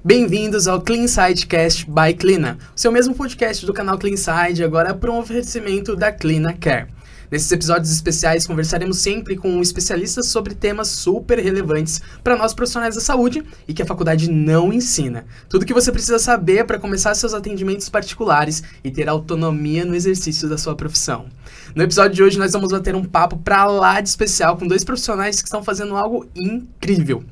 Bem-vindos ao CleanSidecast by Clina, o seu mesmo podcast do canal CleanSide, agora por um oferecimento da Clina Care. Nesses episódios especiais, conversaremos sempre com especialistas sobre temas super relevantes para nós profissionais da saúde e que a faculdade não ensina. Tudo que você precisa saber para começar seus atendimentos particulares e ter autonomia no exercício da sua profissão. No episódio de hoje, nós vamos bater um papo pra lá de especial com dois profissionais que estão fazendo algo incrível.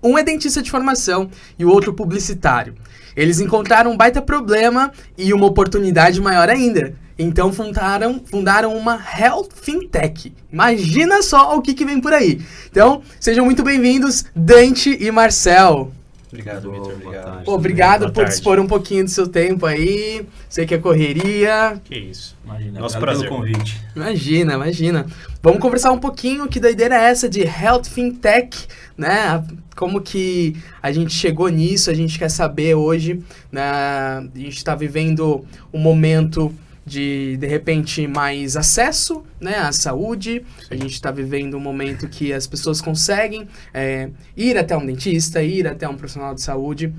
Um é dentista de formação e o outro publicitário. Eles encontraram um baita problema e uma oportunidade maior ainda. Então fundaram uma Health Fintech. Imagina só o que vem por aí. Então, sejam muito bem-vindos, Dante e Marcel. Obrigado, Vitor. Obrigado. Obrigado por dispor um pouquinho do seu tempo aí. Sei que é correria. Que isso. Imagina. Nosso prazer. Pelo convite. Imagina. Vamos conversar um pouquinho, que doideira é essa de Health Fintech, né? Como que a gente chegou nisso, a gente quer saber hoje, né? A gente está vivendo um momento de repente, mais acesso, né, à saúde. A gente está vivendo um momento que as pessoas conseguem ir até um dentista, ir até um profissional de saúde,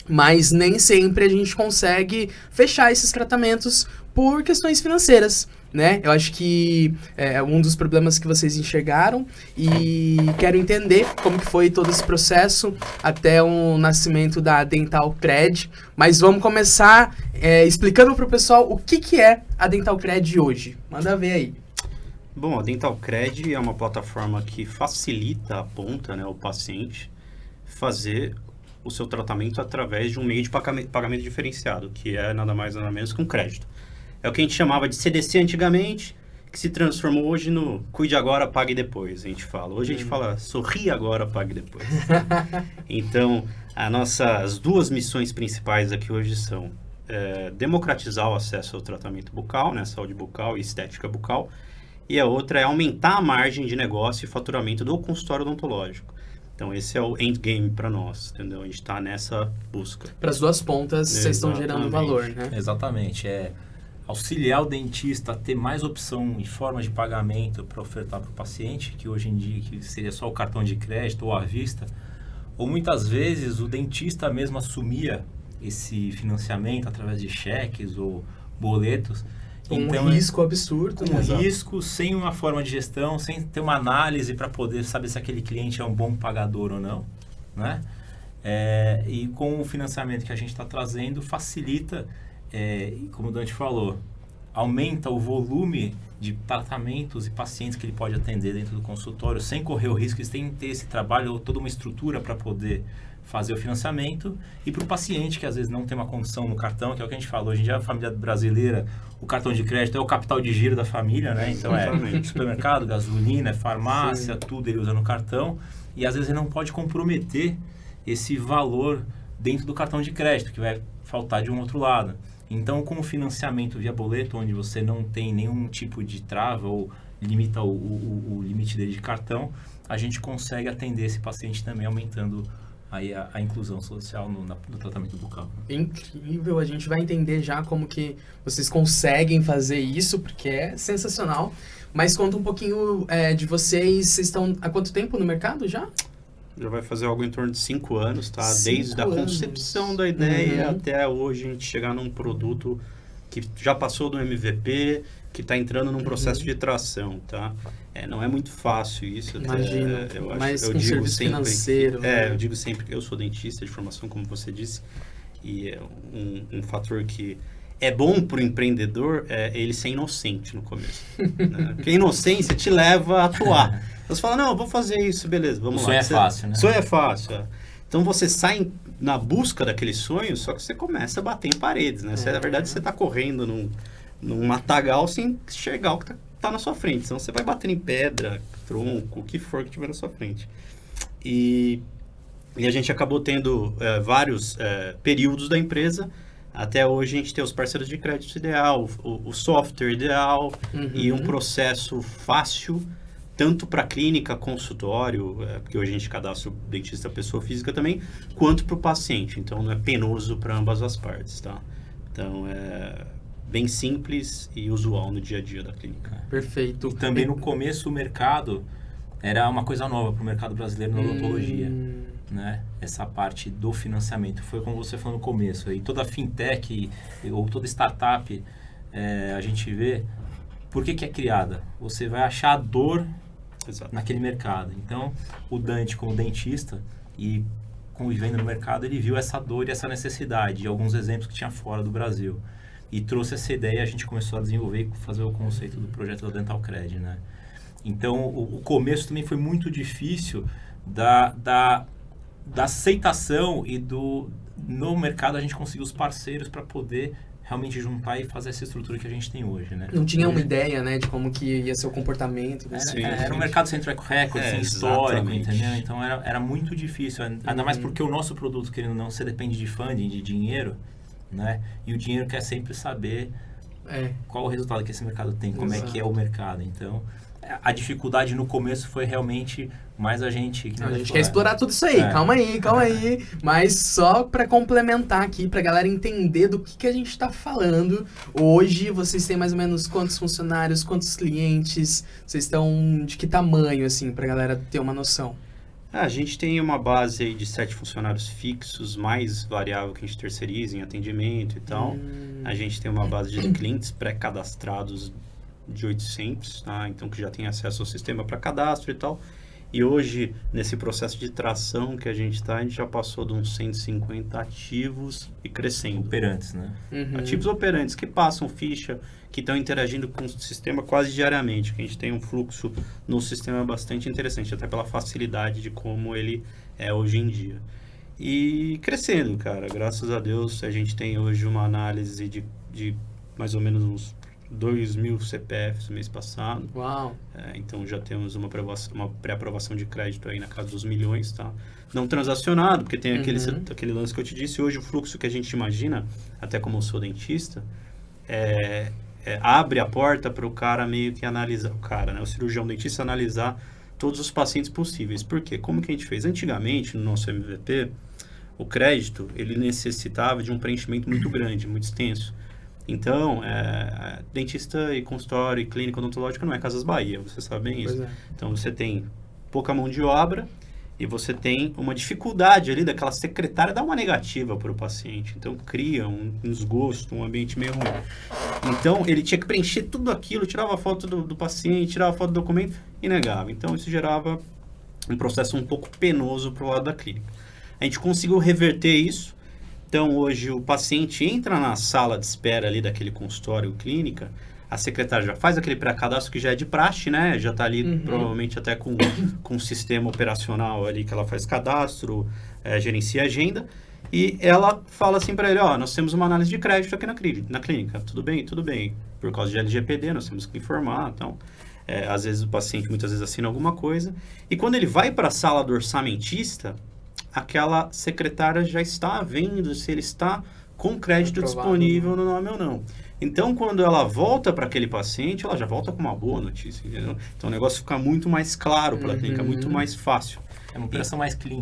mas nem sempre a gente consegue fechar esses tratamentos por questões financeiras, né? Eu acho que é um dos problemas que vocês enxergaram e quero entender como que foi todo esse processo até o nascimento da Dental Cred. Mas vamos começar explicando para o pessoal o que é a Dental Cred hoje. Manda ver aí. Bom, a Dental Cred é uma plataforma que facilita a ponta, né, o paciente, fazer o seu tratamento através de um meio de pagamento diferenciado, que é nada mais nada menos que um crédito. É o que a gente chamava de CDC antigamente, que se transformou hoje no cuide agora, pague depois, a gente fala. Hoje a gente fala sorri agora, pague depois. Então, as duas missões principais aqui hoje são democratizar o acesso ao tratamento bucal, né, saúde bucal e estética bucal, e a outra é aumentar a margem de negócio e faturamento do consultório odontológico. Então, esse é o endgame para nós, entendeu? A gente está nessa busca. Para as duas pontas, vocês estão gerando valor, né? Exatamente, auxiliar o dentista a ter mais opção e formas de pagamento para ofertar para o paciente, que hoje em dia que seria só o cartão de crédito ou à vista, ou muitas vezes o dentista mesmo assumia esse financiamento através de cheques ou boletos. Então, risco absurdo. Um risco, sem uma forma de gestão, sem ter uma análise para poder saber se aquele cliente é um bom pagador ou não, né? E com o financiamento que a gente está trazendo, facilita, como o Dante falou, aumenta o volume de tratamentos e pacientes que ele pode atender dentro do consultório, sem correr o risco de ter esse trabalho, toda uma estrutura para poder fazer o financiamento, e para o paciente que às vezes não tem uma condição no cartão, que é o que a gente falou, hoje em dia a família brasileira, o cartão de crédito é o capital de giro da família, né? Então supermercado, gasolina, farmácia, tudo ele usa no cartão, e às vezes ele não pode comprometer esse valor dentro do cartão de crédito, que vai faltar de um outro lado. Então, com o financiamento via boleto, onde você não tem nenhum tipo de trava ou limita o limite dele de cartão, a gente consegue atender esse paciente também, aumentando aí a inclusão social no tratamento bucal. Incrível, a gente vai entender já como que vocês conseguem fazer isso, porque é sensacional. Mas conta um pouquinho de vocês estão há quanto tempo no mercado já? Já vai fazer algo em torno de 5 anos, tá? Desde a concepção da ideia até hoje a gente chegar num produto que já passou do MVP, que está entrando num processo de tração, tá? Não é muito fácil isso. Imagina, mas com serviço financeiro. Eu digo sempre que eu sou dentista de formação, como você disse, e é um fator que é bom para o empreendedor ele ser inocente no começo. Né? Porque a inocência te leva a atuar. Você fala, não, eu vou fazer isso, beleza, vamos lá. O sonho é fácil, né? O sonho é fácil, Então, você sai na busca daquele sonho, só que você começa a bater em paredes, né? Na verdade, você está correndo num matagal sem enxergar o que tá na sua frente. Então, você vai batendo em pedra, tronco, o que for que tiver na sua frente. E a gente acabou tendo vários períodos da empresa. Até hoje, a gente tem os parceiros de crédito ideal, o software ideal e um processo fácil, tanto para clínica, consultório, porque hoje a gente cadastra o dentista pessoa física também, quanto para o paciente. Então, não é penoso para ambas as partes, tá? Então, é bem simples e usual no dia a dia da clínica. Perfeito. E também no começo o mercado era uma coisa nova para o mercado brasileiro na odontologia. né, essa parte do financiamento. Foi como você falou no começo. E toda fintech ou toda startup, a gente vê por que é criada. Você vai achar a dor naquele mercado. Então, o Dante, como dentista e convivendo no mercado, ele viu essa dor e essa necessidade, e alguns exemplos que tinha fora do Brasil. E trouxe essa ideia, a gente começou a desenvolver e fazer o conceito do projeto da Dental Cred, né? Então, o começo também foi muito difícil da aceitação e no mercado a gente conseguiu os parceiros para poder realmente juntar e fazer essa estrutura que a gente tem hoje, né? Não tinha uma ideia, né, de como que ia ser o comportamento. Era um mercado sem track record, sem histórico, entendeu? Então era muito difícil, ainda mais porque o nosso produto, querendo ou não, você depende de funding, de dinheiro, né? E o dinheiro quer sempre saber qual o resultado que esse mercado tem, como é que é o mercado. Então, a dificuldade no começo foi realmente mais a gente quer explorar tudo isso aí, calma aí. Mas só para complementar aqui, pra galera entender do que a gente tá falando. Hoje, vocês têm mais ou menos quantos funcionários, quantos clientes? Vocês estão de que tamanho, assim, pra galera ter uma noção? A gente tem uma base aí de 7 funcionários fixos, mais variável que a gente terceiriza em atendimento e tal. A gente tem uma base de clientes pré-cadastrados de 800, tá? Então que já tem acesso ao sistema para cadastro e tal. E hoje, nesse processo de tração que a gente já passou de uns 150 ativos e crescendo. Operantes, né? Ativos operantes que passam ficha, que estão interagindo com o sistema quase diariamente, que a gente tem um fluxo no sistema bastante interessante, até pela facilidade de como ele é hoje em dia. E crescendo, cara. Graças a Deus, a gente tem hoje uma análise de mais ou menos uns 2.000 CPFs no mês passado. Uau! Então já temos uma pré-aprovação de crédito aí na casa dos milhões, tá? Não transacionado, porque tem aquele lance que eu te disse. Hoje o fluxo que a gente imagina, até como eu sou dentista, abre a porta para o cara meio que analisar, o cirurgião dentista analisar todos os pacientes possíveis. Por quê? Como que a gente fez? Antigamente, no nosso MVP, o crédito, ele necessitava de um preenchimento muito grande, muito extenso. Então, dentista e consultório e clínica odontológica não é Casas Bahia, você sabe bem isso. Então, você tem pouca mão de obra e você tem uma dificuldade ali daquela secretária dar uma negativa para o paciente. Então, cria um desgosto, um ambiente meio ruim. Então, ele tinha que preencher tudo aquilo, tirava a foto do paciente, tirava a foto do documento e negava. Então, isso gerava um processo um pouco penoso para o lado da clínica. A gente conseguiu reverter isso. Então, hoje, o paciente entra na sala de espera ali daquele consultório clínica, a secretária já faz aquele pré-cadastro que já é de praxe, né? Já está ali, provavelmente, até com um sistema operacional ali que ela faz cadastro, gerencia a agenda, e ela fala assim para ele, nós temos uma análise de crédito aqui na clínica. Tudo bem? Tudo bem. Por causa de LGPD, nós temos que informar, então... às vezes, o paciente, muitas vezes, assina alguma coisa. E quando ele vai para a sala do orçamentista, aquela secretária já está vendo se ele está com crédito disponível no nome ou não. Então, quando ela volta para aquele paciente, ela já volta com uma boa notícia, entendeu? Então, o negócio fica muito mais claro para a clínica, muito mais fácil. É uma operação mais clean,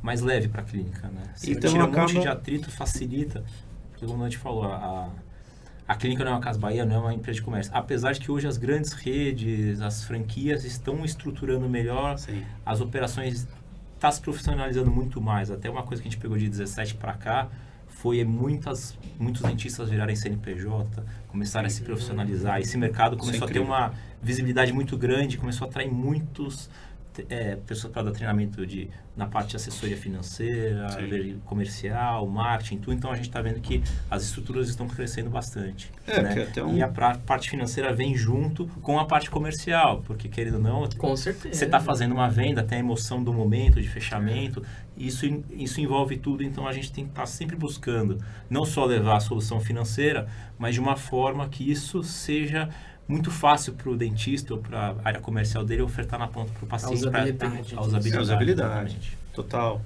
mais leve para a clínica, né? Você então, tira um monte de atrito, facilita. Porque, como a gente falou, a clínica não é uma Casa Bahia, não é uma empresa de comércio. Apesar de que hoje as grandes redes, as franquias estão estruturando melhor, as operações... Está se profissionalizando muito mais. Até uma coisa que a gente pegou de 17 para cá foi muitos dentistas virarem CNPJ, começarem a se profissionalizar. Esse mercado começou a ter uma visibilidade muito grande, começou a atrair muitos pessoas para dar treinamento na parte de assessoria financeira, comercial, marketing, tudo. Então a gente está vendo que as estruturas estão crescendo bastante. Né? E a parte financeira vem junto com a parte comercial, porque querendo ou não, com certeza, você está fazendo uma venda, tem a emoção do momento de fechamento, isso envolve tudo. Então a gente tem que estar sempre buscando não só levar a solução financeira, mas de uma forma que isso seja muito fácil para o dentista ou para a área comercial dele ofertar na ponta para o paciente. A usabilidade. Total.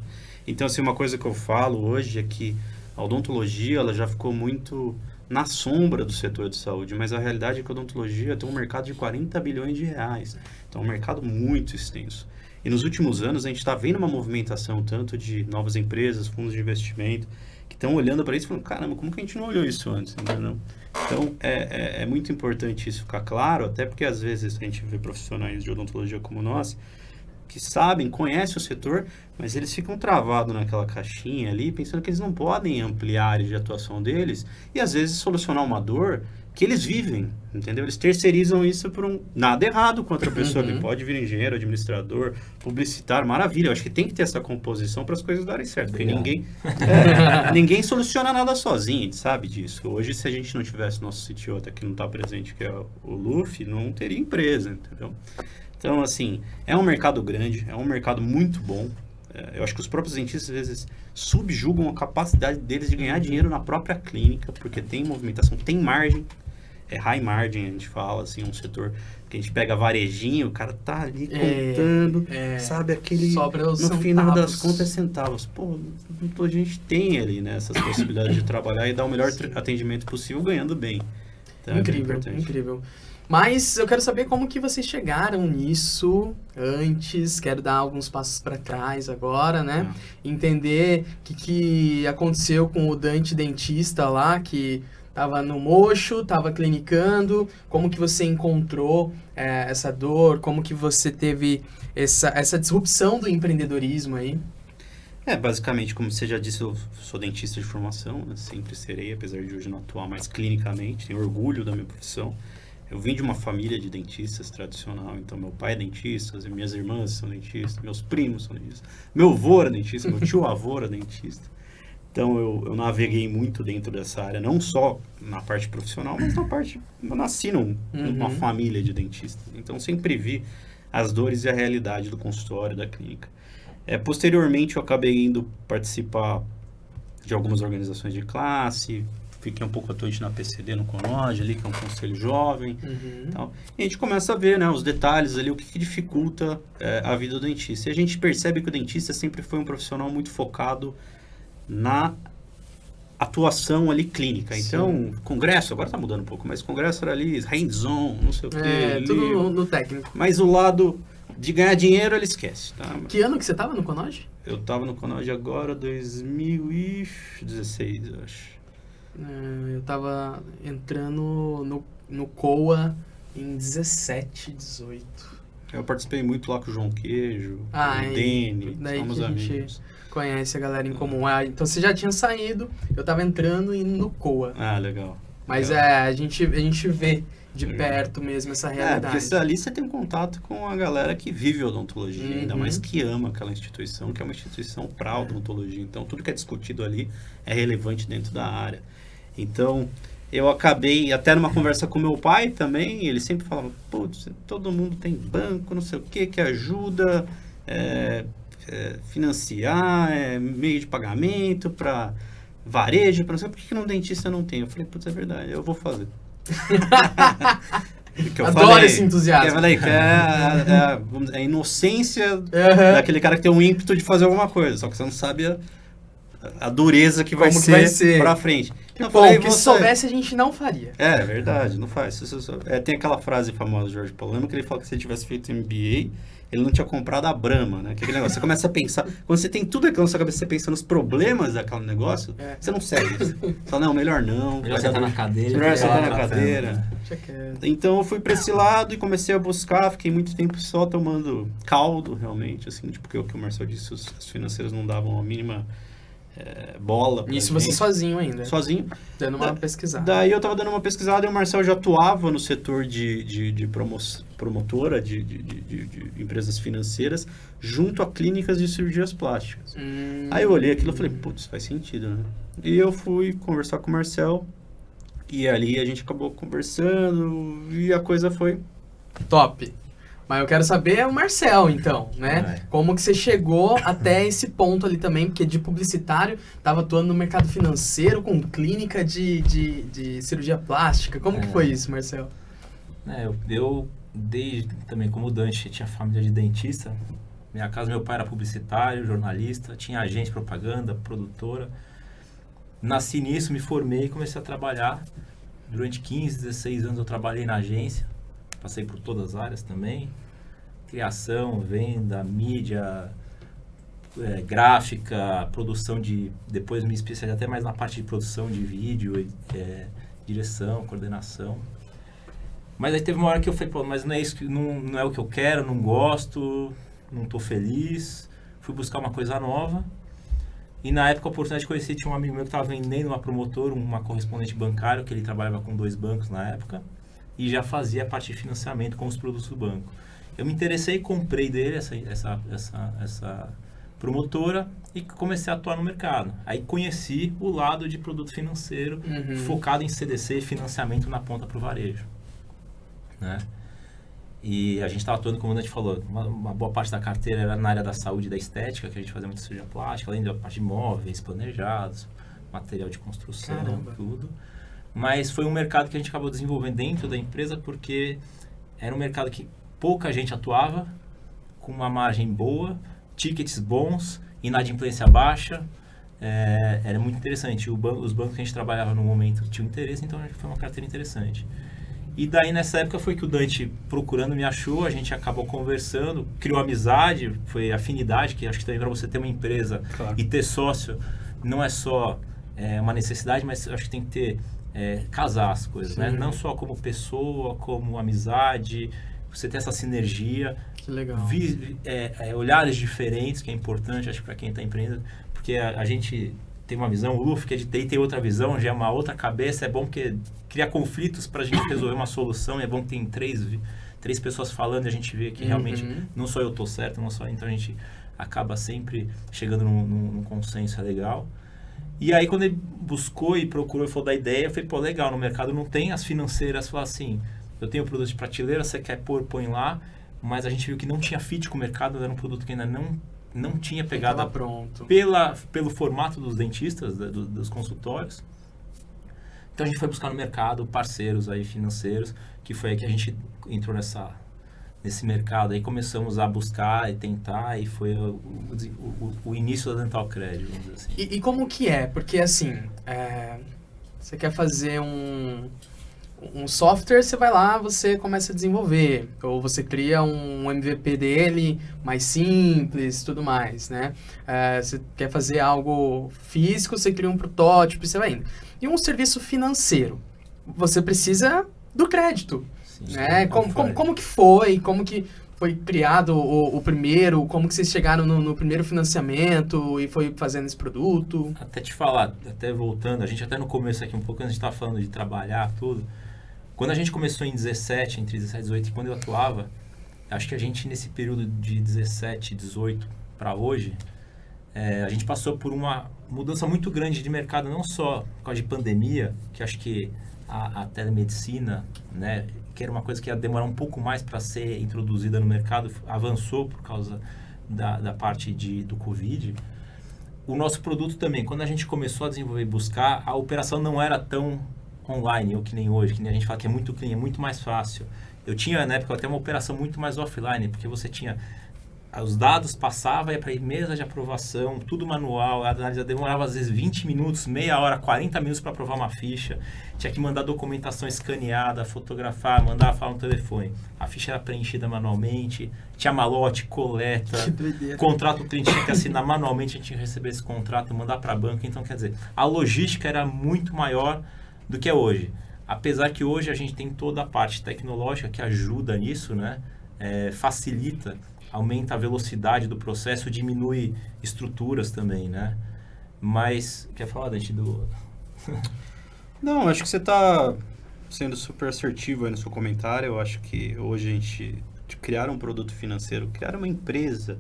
Então, assim, uma coisa que eu falo hoje é que a odontologia ela já ficou muito na sombra do setor de saúde, mas a realidade é que a odontologia tem um mercado de 40 bilhões de reais. Então, é um mercado muito extenso. E nos últimos anos, a gente está vendo uma movimentação tanto de novas empresas, fundos de investimento, que estão olhando para isso e falando, caramba, como que a gente não olhou isso antes? Entendeu? Então, é muito importante isso ficar claro, até porque às vezes a gente vê profissionais de odontologia como nós, que sabem, conhecem o setor, mas eles ficam travados naquela caixinha ali, pensando que eles não podem ampliar a área de atuação deles e às vezes solucionar uma dor que eles vivem, entendeu? Eles terceirizam isso por nada errado com outra pessoa, que pode vir engenheiro, administrador, publicitário, maravilha. Eu acho que tem que ter essa composição para as coisas darem certo, porque ninguém soluciona nada sozinho, a gente sabe disso. Hoje, se a gente não tivesse nosso CTO até que não está presente, que é o Luffy, não teria empresa, entendeu? Então, assim, é um mercado grande, é um mercado muito bom. Eu acho que os próprios dentistas, às vezes, subjugam a capacidade deles de ganhar dinheiro na própria clínica, porque tem movimentação, tem margem. É high margin, a gente fala, assim, um setor que a gente pega varejinho, o cara tá ali contando, sabe, aquele... Sobra os no centavos. final das contas é centavos. Pô, a gente tem ali, né, essas possibilidades de trabalhar e dar o melhor atendimento possível, ganhando bem. Então, Incrível, incrível. Mas eu quero saber como que vocês chegaram nisso antes, quero dar alguns passos para trás agora, né? Entender o que aconteceu com o Dante dentista lá, que estava no mocho, estava clinicando, como que você encontrou essa dor, como que você teve essa disrupção do empreendedorismo aí? Basicamente, como você já disse, eu sou dentista de formação, né? Sempre serei, apesar de hoje não atuar mais clinicamente, tenho orgulho da minha profissão. Eu vim de uma família de dentistas tradicional, então meu pai é dentista, minhas irmãs são dentistas, meus primos são dentistas, meu avô era dentista, meu tio-avô era dentista. Então eu naveguei muito dentro dessa área, não só na parte profissional, mas na parte... Eu nasci numa família de dentistas, então sempre vi as dores e a realidade do consultório, da clínica. Posteriormente eu acabei indo participar de algumas organizações de classe, fiquei um pouco atuante na PCD, no CONOG ali, que é um conselho jovem. Tal. E a gente começa a ver, né, os detalhes ali, o que dificulta a vida do dentista. E a gente percebe que o dentista sempre foi um profissional muito focado na atuação ali clínica. Então, congresso, agora tá mudando um pouco, mas congresso era ali, hands-on, não sei o quê. Tudo no técnico. Mas o lado de ganhar dinheiro, ele esquece. Tá? Que ano que você tava no CONOG? Eu tava no CONOG agora, 2016, eu acho. Eu tava entrando no COA em 17, 18. Eu participei muito lá com o João Queijo, o Dene, somos amigos. Conhece a galera em comum. Então você já tinha saído, eu tava entrando e no COA. Legal. Mas a gente vê de perto mesmo essa realidade. Porque ali você tem um contato com a galera que vive odontologia, ainda mais que ama aquela instituição, que é uma instituição para odontologia. Então tudo que é discutido ali é relevante dentro da área. Então, eu acabei, até numa conversa com meu pai também, ele sempre falava, putz, todo mundo tem banco, não sei o que ajuda, financiar, meio de pagamento para varejo, para não sei, por que no dentista não tem? Eu falei, putz, é verdade, eu vou fazer. Adoro esse entusiasmo. Eu falei que é a inocência daquele cara que tem um ímpeto de fazer alguma coisa, só que você não sabe a dureza que vai ser pra frente. Bom, porque se soubesse a gente não faria. É verdade, não faz. Tem aquela frase famosa do Jorge Paulo Leman que ele fala que se ele tivesse feito MBA, ele não tinha comprado a Brahma, né? Aquele negócio, você começa a pensar, quando você tem tudo aquilo na sua cabeça, você pensa nos problemas daquele negócio, você não segue isso. Você fala, não, melhor não. Melhor sentar na cadeira. Melhor sentar na cadeira. Então eu fui pra esse lado e comecei a buscar, fiquei muito tempo só tomando caldo, realmente, assim, tipo, porque o que o Marcel disse, as financeiras não davam a mínima bola. Isso você sozinho ainda? Sozinho. Dando uma pesquisada. Daí eu tava dando uma pesquisada e o Marcel já atuava no setor de promotora de empresas financeiras junto a clínicas de cirurgias plásticas. Aí eu olhei aquilo e falei, putz, faz sentido, né? E eu fui conversar com o Marcel e ali a gente acabou conversando e a coisa foi... Top! Mas eu quero saber o Marcel, então, né? Como que você chegou até esse ponto ali também, porque de publicitário, estava atuando no mercado financeiro com clínica de cirurgia plástica. Como que foi isso, Marcel? Eu desde também, como o Dante, tinha família de dentista. Minha casa, meu pai era publicitário, jornalista, tinha agência de propaganda, produtora. Nasci nisso, me formei e comecei a trabalhar. Durante 15, 16 anos eu trabalhei na agência. Passei por todas as áreas também, criação, venda, mídia, gráfica, produção depois me especializei até mais na parte de produção de vídeo, direção, coordenação. Mas aí teve uma hora que eu falei, pô, mas não é isso, não é o que eu quero, não gosto, não tô feliz, fui buscar uma coisa nova. E na época, a oportunidade de conhecer, tinha um amigo meu que estava vendendo uma promotora, uma correspondente bancário, que ele trabalhava com 2 bancos na época, e já fazia a parte de financiamento com os produtos do banco. Eu me interessei e comprei dele essa promotora e comecei a atuar no mercado. Aí conheci o lado de produto financeiro, focado em CDC e financiamento na ponta para o varejo, né? E a gente estava atuando, como a gente falou, uma boa parte da carteira era na área da saúde e da estética, que a gente fazia muita cirurgia plástica, além da parte de móveis, planejados, material de construção, tudo. Mas foi um mercado que a gente acabou desenvolvendo dentro da empresa, porque era um mercado que pouca gente atuava, com uma margem boa, tickets bons, inadimplência baixa. Era muito interessante. Os bancos que a gente trabalhava no momento tinham interesse, então foi uma carteira interessante. E daí, nessa época, foi que o Dante, procurando, me achou, a gente acabou conversando, criou amizade, foi afinidade, que acho que também para você ter uma empresa e ter sócio, não é só uma necessidade, mas acho que tem que ter, casar as coisas, né? Não só como pessoa, como amizade, você ter essa sinergia. Que legal. Olhares diferentes, que é importante, acho que para quem está empreendendo, porque a gente tem uma visão, o Luf, que é de TI, tem outra visão, já é uma outra cabeça, é bom porque cria conflitos para a gente resolver uma solução, é bom que tem três pessoas falando e a gente vê que realmente não só eu estou certo, não só, então a gente acaba sempre chegando num consenso legal. E aí quando ele buscou e procurou e falou da ideia, eu falei, pô, legal, no mercado não tem as financeiras, falar assim, eu tenho produto de prateleira, você quer pôr, põe lá, mas a gente viu que não tinha fit com o mercado, era um produto que ainda não tinha pegada pelo formato dos dentistas, dos consultórios. Então a gente foi buscar no mercado parceiros aí financeiros, que foi aí que a gente entrou nesse mercado. Aí começamos a buscar e tentar, e foi o início da Dental Cred, vamos dizer assim. E como que é? Porque assim, você quer fazer um software, você vai lá, você começa a desenvolver, ou você cria um MVP dele mais simples, tudo mais, né? Você quer fazer algo físico, você cria um protótipo, você vai indo. E um serviço financeiro, você precisa do crédito, né? Como que foi? Como que foi criado o primeiro? Como que vocês chegaram no primeiro financiamento e foi fazendo esse produto? Até te falar, até voltando, a gente até no começo aqui um pouco, antes de estar falando de trabalhar, tudo. Quando a gente começou entre 17 e 18, e quando eu atuava, acho que a gente nesse período de 17, 18 para hoje, a gente passou por uma mudança muito grande de mercado, não só por causa de pandemia, que acho que a telemedicina, né, que era uma coisa que ia demorar um pouco mais para ser introduzida no mercado, avançou por causa da parte do Covid. O nosso produto também, quando a gente começou a desenvolver e buscar, a operação não era tão online, ou que nem hoje, que nem a gente fala que é muito clean, é muito mais fácil. Eu tinha, na época, até uma operação muito mais offline, porque você tinha os dados, passava, ia para a mesa de aprovação, tudo manual, a análise demorava às vezes 20 minutos, meia hora, 40 minutos para aprovar uma ficha, tinha que mandar documentação escaneada, fotografar, mandar falar no telefone. A ficha era preenchida manualmente, tinha malote, coleta, contrato, o cliente tinha que assinar manualmente, a gente tinha que receber esse contrato, mandar para a banca, então quer dizer, a logística era muito maior do que é hoje. Apesar que hoje a gente tem toda a parte tecnológica que ajuda nisso, né? Facilita, aumenta a velocidade do processo, diminui estruturas também, né? Mas, quer falar, Dante, do... Não, acho que você está sendo super assertivo aí no seu comentário. Eu acho que hoje a gente criar um produto financeiro, criar uma empresa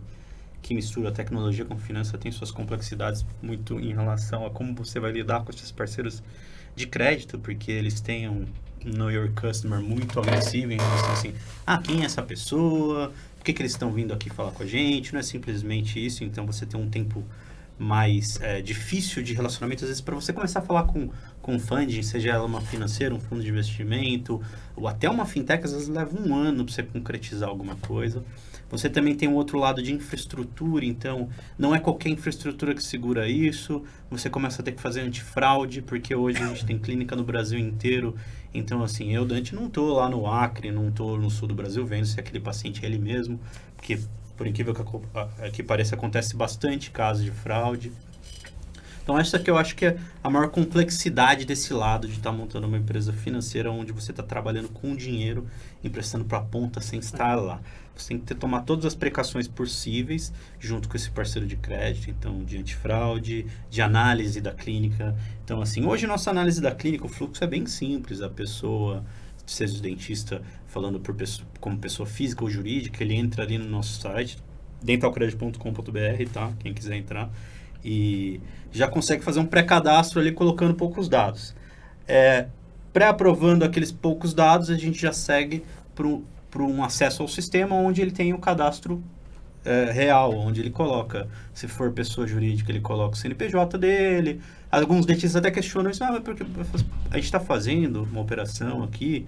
que mistura tecnologia com finança tem suas complexidades muito em relação a como você vai lidar com esses parceiros de crédito, porque eles têm um Know Your Customer muito agressivo em relação assim, quem é essa pessoa, por que eles estão vindo aqui falar com a gente, não é simplesmente isso, então você tem um tempo mais difícil de relacionamento, às vezes para você começar a falar com funding, seja ela uma financeira, um fundo de investimento, ou até uma fintech, às vezes leva um ano para você concretizar alguma coisa. Você também tem um outro lado de infraestrutura, então não é qualquer infraestrutura que segura isso, você começa a ter que fazer antifraude, porque hoje a gente tem clínica no Brasil inteiro, então assim, eu, Dante, não estou lá no Acre, não estou no sul do Brasil vendo se aquele paciente é ele mesmo, porque por incrível que pareça, acontece bastante casos de fraude. Então, essa que eu acho que é a maior complexidade desse lado de estar montando uma empresa financeira onde você está trabalhando com dinheiro, emprestando para a ponta sem estar lá. Você tem que tomar todas as precauções possíveis junto com esse parceiro de crédito, então, de antifraude, de análise da clínica. Então, assim, hoje nossa análise da clínica, o fluxo é bem simples. A pessoa, seja o dentista falando como pessoa física ou jurídica, ele entra ali no nosso site, dentalcredit.com.br, tá? Quem quiser entrar. E já consegue fazer um pré-cadastro ali colocando poucos dados. Pré-aprovando aqueles poucos dados, a gente já segue para um acesso ao sistema onde ele tem o cadastro real, onde ele coloca, se for pessoa jurídica, ele coloca o CNPJ dele. Alguns dentistas até questionam isso, porque a gente está fazendo uma operação aqui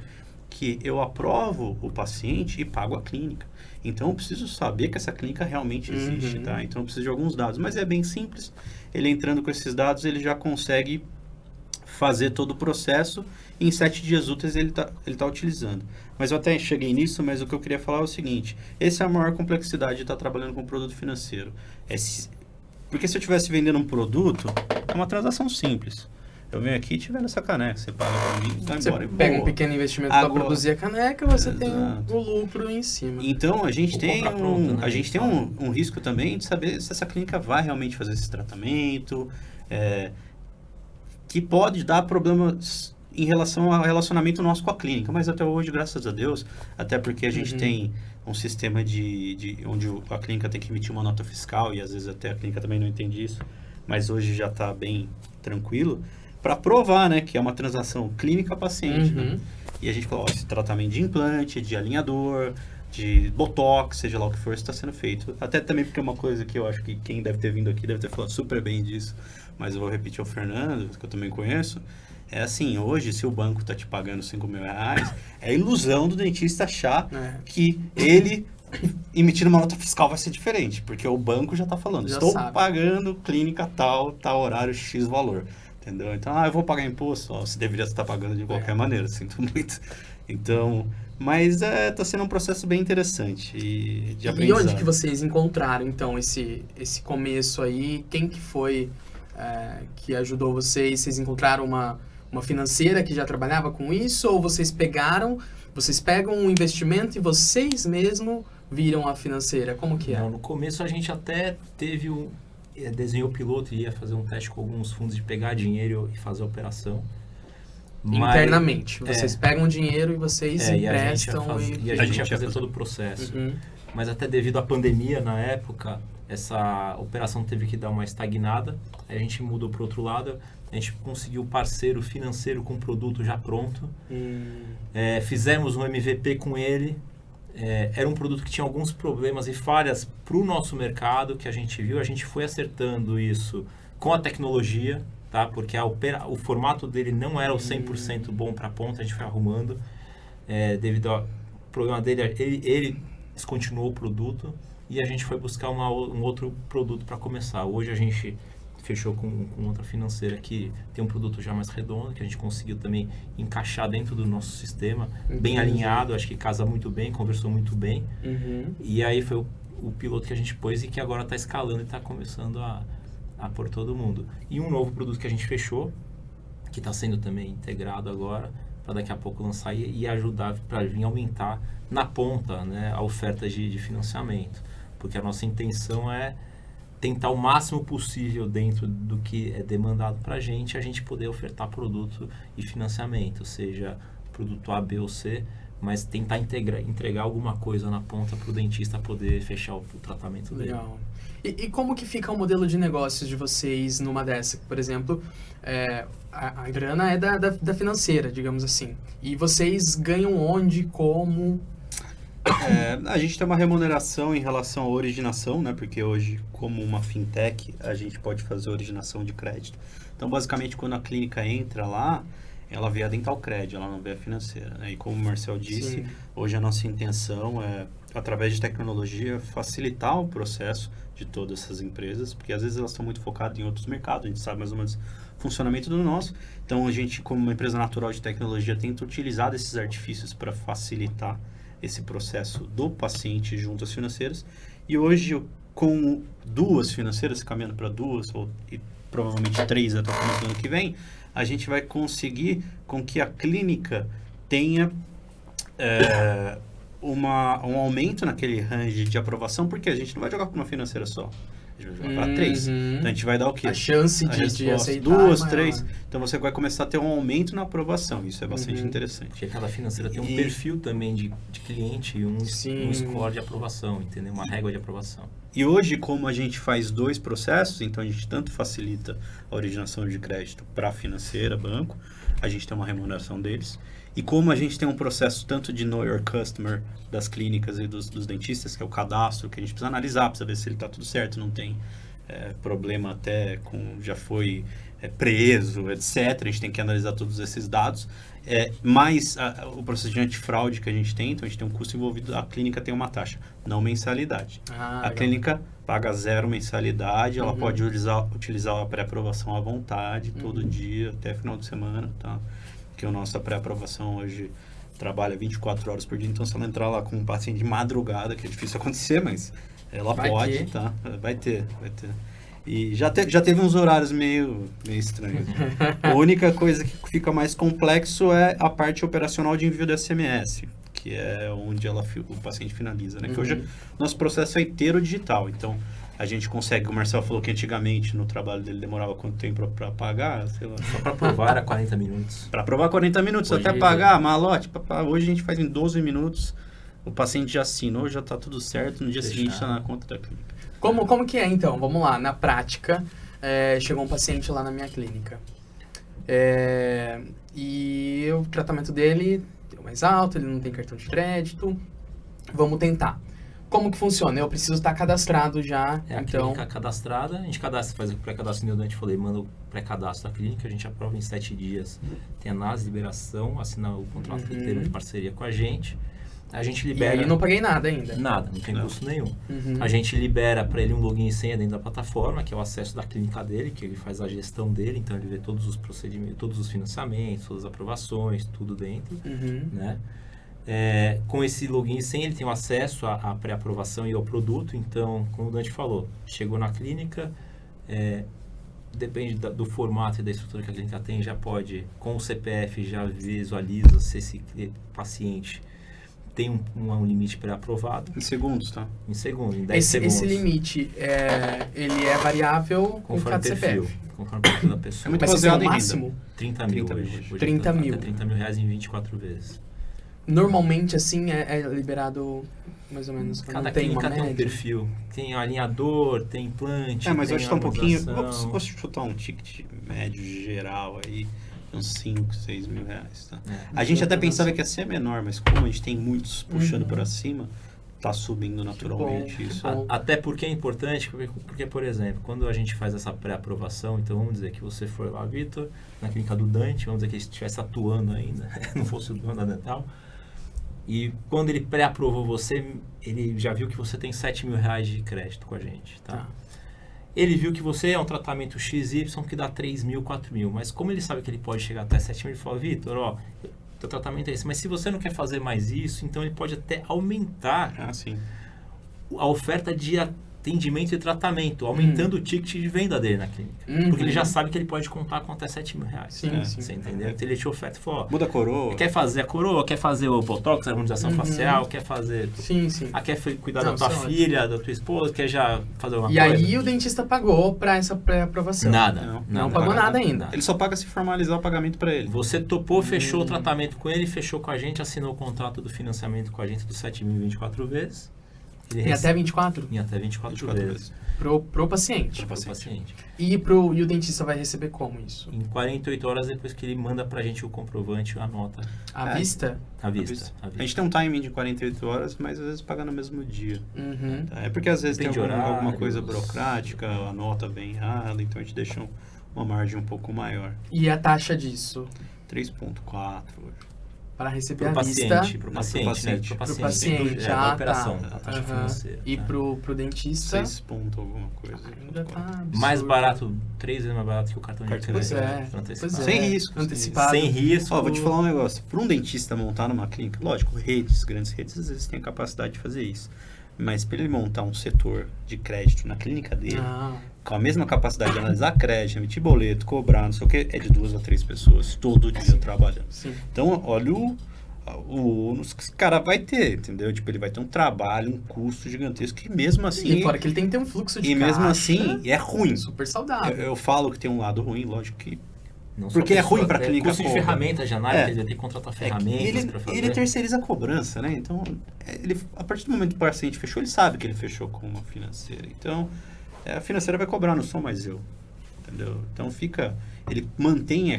que eu aprovo o paciente e pago a clínica. Então, eu preciso saber que essa clínica realmente existe, tá? Então, eu preciso de alguns dados. Mas é bem simples. Ele entrando com esses dados, ele já consegue fazer todo o processo e em 7 dias úteis ele tá utilizando. Mas eu até cheguei nisso, mas o que eu queria falar é o seguinte. Essa é a maior complexidade de estar trabalhando com produto financeiro. Porque se eu estivesse vendendo um produto, é uma transação simples. Eu venho aqui e te vendo essa caneca, você paga pra mim, vai embora e pega um pequeno investimento para produzir a caneca, você tem o lucro em cima. Então, a gente tem um risco também de saber se essa clínica vai realmente fazer esse tratamento, que pode dar problemas em relação ao relacionamento nosso com a clínica, mas até hoje, graças a Deus, até porque a gente tem um sistema onde a clínica tem que emitir uma nota fiscal, e às vezes até a clínica também não entende isso, mas hoje já está bem tranquilo, para provar, né, que é uma transação clínica-paciente, né? E a gente falou, esse tratamento de implante, de alinhador, de botox, seja lá o que for, está sendo feito. Até também porque é uma coisa que eu acho que quem deve ter vindo aqui deve ter falado super bem disso, mas eu vou repetir ao Fernando, que eu também conheço. É assim, hoje, se o banco está te pagando R$5.000, é ilusão do dentista achar que ele emitir uma nota fiscal vai ser diferente, porque o banco já está falando, estou pagando clínica tal horário X valor. Entendeu? Então, eu vou pagar imposto, você deveria estar pagando de qualquer maneira, sinto muito. Então, mas está sendo um processo bem interessante de aprendizado. E onde que vocês encontraram, então, esse começo aí? Quem que foi que ajudou vocês? Vocês encontraram uma financeira que já trabalhava com isso? Ou vocês pegam um investimento e vocês mesmo viram a financeira? Como que é? Não, no começo a gente até teve desenhou o piloto e ia fazer um teste com alguns fundos de pegar dinheiro e fazer a operação. Internamente. Vocês pegam dinheiro e vocês emprestam. E a gente ia fazer todo o processo. Mas até devido à pandemia, na época, essa operação teve que dar uma estagnada. Aí a gente mudou para o outro lado. A gente conseguiu parceiro financeiro com o produto já pronto. Fizemos um MVP com ele. Era um produto que tinha alguns problemas e falhas para o nosso mercado que a gente viu. A gente foi acertando isso com a tecnologia, tá? Porque o formato dele não era o 100% bom para a ponta, a gente foi arrumando. Devido ao problema dele, ele descontinuou o produto e a gente foi buscar um outro produto para começar. Hoje a gente fechou com outra financeira que tem um produto já mais redondo, que a gente conseguiu também encaixar dentro do nosso sistema, bem alinhado, acho que casa muito bem, conversou muito bem. E aí foi o piloto que a gente pôs e que agora está escalando e está começando a pôr todo mundo. E um novo produto que a gente fechou, que está sendo também integrado agora, para daqui a pouco lançar e ajudar para vir aumentar na ponta, né, a oferta de financiamento. Porque a nossa intenção é tentar o máximo possível dentro do que é demandado para a gente poder ofertar produto e financiamento, seja produto A, B ou C, mas tentar entregar alguma coisa na ponta para o dentista poder fechar o tratamento dele. Legal. E como que fica o modelo de negócios de vocês numa dessa? Por exemplo, a grana é da financeira, digamos assim. E vocês ganham onde, como? A gente tem uma remuneração em relação à originação, né? Porque hoje, como uma fintech, a gente pode fazer originação de crédito. Então, basicamente, quando a clínica entra lá, ela vê a Dental Cred, ela não vê a financeira, né? E como o Marcel disse, hoje a nossa intenção é, através de tecnologia, facilitar o processo de todas essas empresas, porque às vezes elas estão muito focadas em outros mercados, a gente sabe mais ou menos o funcionamento do nosso. Então, a gente, como uma empresa natural de tecnologia, tenta utilizar desses artifícios para facilitar esse processo do paciente junto às financeiras. E hoje, com 2 financeiras, caminhando para 2, provavelmente 3 até o começo do ano que vem, a gente vai conseguir com que a clínica tenha um aumento naquele range de aprovação, porque a gente não vai jogar para uma financeira só. A gente vai jogar para 3. Então a gente vai dar o quê? A chance de aceitar 2, é maior. 3. Então você vai começar a ter um aumento na aprovação. Isso é bastante interessante. Porque cada financeira tem um perfil também de cliente e um score de aprovação, entendeu? Uma régua de aprovação. E hoje, como a gente faz 2 processos, então a gente tanto facilita a originação de crédito para a financeira, banco, a gente tem uma remuneração deles. E como a gente tem um processo tanto de Know Your Customer das clínicas e dos dentistas, que é o cadastro, que a gente precisa analisar, precisa ver se ele está tudo certo, não tem problema até com já foi preso, etc. A gente tem que analisar todos esses dados. Mais o processo de antifraude que a gente tem, então a gente tem um custo envolvido, a clínica tem uma taxa, não mensalidade. A clínica paga 0 mensalidade, ela pode utilizar a pré-aprovação à vontade, todo dia, até final de semana, tá? Porque a nossa pré-aprovação hoje trabalha 24 horas por dia, então se ela entrar lá com um paciente de madrugada, que é difícil acontecer, mas ela pode, tá? Vai ter. E já teve uns horários meio estranhos. A única coisa que fica mais complexo é a parte operacional de envio do SMS, que é onde o paciente finaliza, né? Que hoje nosso processo é inteiro digital, então a gente consegue, o Marcelo falou que antigamente no trabalho dele demorava quanto tempo para pagar, sei lá. Só para aprovar era 40 minutos. Para aprovar 40 minutos, hoje até pagar, malote, hoje a gente faz em 12 minutos, o paciente já assinou, já está tudo certo, no dia seguinte está na conta da clínica. Como que é então? Vamos lá, na prática, chegou um paciente lá na minha clínica. E o tratamento dele deu mais alto, ele não tem cartão de crédito, vamos tentar. Como que funciona? Eu preciso estar cadastrado já, a então... clínica cadastrada, a gente faz o pré-cadastro neodante, falei, manda o pré-cadastro da clínica, a gente aprova em 7 dias, tem análise, liberação, assinar o contrato inteiro de parceria com a gente libera... E aí não paguei nada ainda? Nada, não tem custo nenhum. A gente libera para ele um login e senha dentro da plataforma, que é o acesso da clínica dele, que ele faz a gestão dele, então ele vê todos os procedimentos, todos os financiamentos, todas as aprovações, tudo dentro, né? Com esse login sem ele tem o acesso à pré-aprovação e ao produto. Então, como o Dante falou, chegou na clínica, depende do formato e da estrutura que a clínica tem, já pode, com o CPF, já visualiza se esse paciente tem um limite pré-aprovado. Em segundos, tá? Em segundos, em 10 segundos. Esse limite, ele é variável com cada CPF? Conforme o perfil da pessoa. É muito baseado em máximo? 30 mil hoje. 30 mil. Até 30 mil reais em 24 vezes. Normalmente, assim, é liberado mais ou menos. Cada clínica tem um perfil. Tem alinhador, tem implante. Mas eu acho que tá um pouquinho. Vou de chutar um ticket médio geral aí, uns 5, 6 mil reais. Tá? A gente até pensava que ia ser menor, mas como a gente tem muitos puxando para cima, tá subindo naturalmente isso. Até porque é importante, porque, por exemplo, quando a gente faz essa pré-aprovação, então vamos dizer que você for lá, Vitor, na clínica do Dante, vamos dizer que ele estivesse atuando ainda, não fosse o dono da dental. E quando ele pré-aprovou você, ele já viu que você tem 7 mil reais de crédito com a gente, tá? Ele viu que você é um tratamento XY que dá 3 mil, 4 mil. Mas como ele sabe que ele pode chegar até 7 mil, ele fala, Vitor, teu tratamento é esse. Mas se você não quer fazer mais isso, então ele pode até aumentar a oferta de atendimento e tratamento, aumentando o ticket de venda dele na clínica. Porque ele já sabe que ele pode contar com até 7 mil reais. Sim. Você entendeu? Então ele te oferta e fala, muda a coroa. Quer fazer a coroa, quer fazer o botox, a harmonização facial, quer fazer... Sim. Quer cuidar da tua filha, da tua esposa, quer já fazer uma coisa. E aí o dentista pagou para essa pré-aprovação? Nada. Não pagou nada ainda. Ele só paga se formalizar o pagamento para ele. Você topou, fechou o tratamento com ele, fechou com a gente, assinou o contrato do financiamento com a gente dos 7 mil 24 vezes. Em até 24? Em até 24 vezes. Pro paciente. Pro paciente. E o dentista vai receber como isso? Em 48 horas depois que ele manda pra gente o comprovante, a nota. À vista? À vista. A gente tem um timing de 48 horas, mas às vezes paga no mesmo dia. É porque às vezes depende tem alguma coisa burocrática, a nota vem errada, então a gente deixa uma margem um pouco maior. E a taxa disso? 3,4 hoje. Para receber pro a paciente, vista. Pro paciente. Pro paciente, da operação, a taxa financeira. E pro dentista? 6 ponto alguma coisa. Ainda tá absurdo. Mais barato, 3 vezes mais barato que o cartão de crédito. Pois é. Sem risco. Antecipado. Sem risco. Vou te falar um negócio. Para um dentista montar numa clínica, lógico, grandes redes, às vezes tem a capacidade de fazer isso. Mas para ele montar um setor de crédito na clínica dele, com a mesma capacidade de analisar crédito, emitir boleto, cobrar, não sei o que, é de 2 a 3 pessoas todo dia trabalhando. Sim. Então, olha o ônus que esse cara vai ter, entendeu? Tipo, ele vai ter um trabalho, um custo gigantesco, que mesmo assim... E fora que ele tem que ter um fluxo de caixa. E mesmo assim, é ruim. Super saudável. Eu falo que tem um lado ruim, lógico que... Não porque é ruim para a clínica. Custo de ferramentas de análise, ele vai ter que contratar ferramentas para fazer. Ele terceiriza a cobrança, né? Então, a partir do momento que o paciente fechou, ele sabe que ele fechou com uma financeira. Então, a financeira vai cobrar, não sou mais eu. Entendeu? Então, ele mantém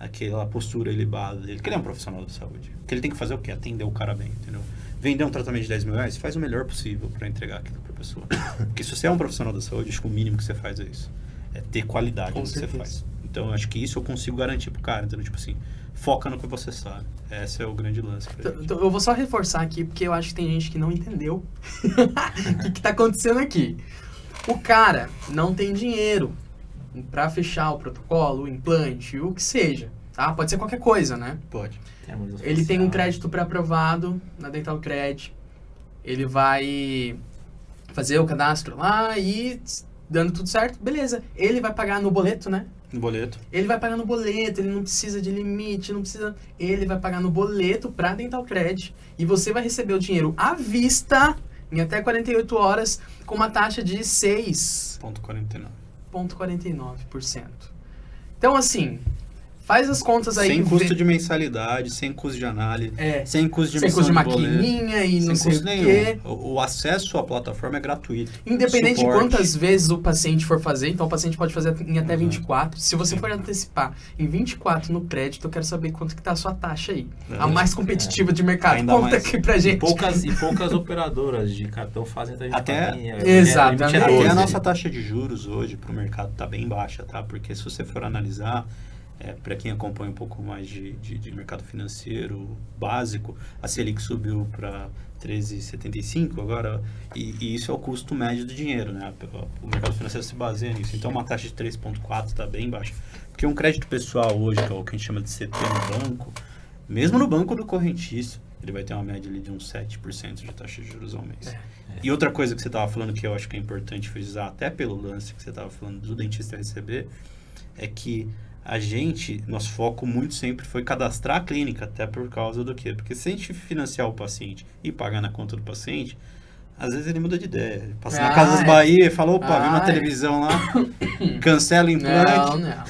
aquela postura ilibada dele, que ele é um profissional da saúde. Que ele tem que fazer o quê? Atender o cara bem, entendeu? Vender um tratamento de 10 mil reais, faz o melhor possível para entregar aquilo para a pessoa. Porque se você é um profissional da saúde, acho que o mínimo que você faz é isso. É ter qualidade no que você faz. Então, eu acho que isso eu consigo garantir pro cara. Então, tipo assim, foca no que você sabe. Esse é o grande lance pra gente. Eu vou só reforçar aqui, porque eu acho que tem gente que não entendeu o que tá acontecendo aqui. O cara não tem dinheiro para fechar o protocolo, o implante, o que seja, tá? Pode ser qualquer coisa, né? Pode. Ele tem um crédito pré-aprovado na Dental Cred, ele vai fazer o cadastro lá e, dando tudo certo, beleza. Ele vai pagar no boleto, né? No boleto. Ele vai pagar no boleto, ele não precisa de limite, não precisa... Ele vai pagar no boleto pra Dental Cred e você vai receber o dinheiro à vista em até 48 horas com uma taxa de 6,49%. Então, assim, faz as contas aí. Sem custo de mensalidade, sem custo de análise, sem custo de emissão de maquininha e não sei o quê. O acesso à plataforma é gratuito. Independente de quantas vezes o paciente for fazer, então o paciente pode fazer em até 24. Se você for antecipar em 24 no crédito, eu quero saber quanto que tá a sua taxa aí. A mais competitiva de mercado. Ainda Conta mais. Aqui pra gente. E poucas operadoras de cartão fazem até Exatamente. Até a nossa taxa de juros hoje pro mercado tá bem baixa, tá? Porque se você for analisar, para quem acompanha um pouco mais de mercado financeiro básico, a Selic subiu para 13,75 agora, e isso é o custo médio do dinheiro, né? O mercado financeiro se baseia nisso. Então, uma taxa de 3,4 está bem baixa. Porque um crédito pessoal hoje, que é o que a gente chama de CT no banco, mesmo no banco do correntício, ele vai ter uma média ali de uns 7% de taxa de juros ao mês. E outra coisa que você estava falando, que eu acho que é importante frisar, até pelo lance que você estava falando do dentista receber, é que nosso foco muito sempre foi cadastrar a clínica, até por causa do quê? Porque se a gente financiar o paciente e pagar na conta do paciente, às vezes ele muda de ideia. Ele passa na Casas Bahia e fala, opa, viu na televisão lá, cancela o implante. Não.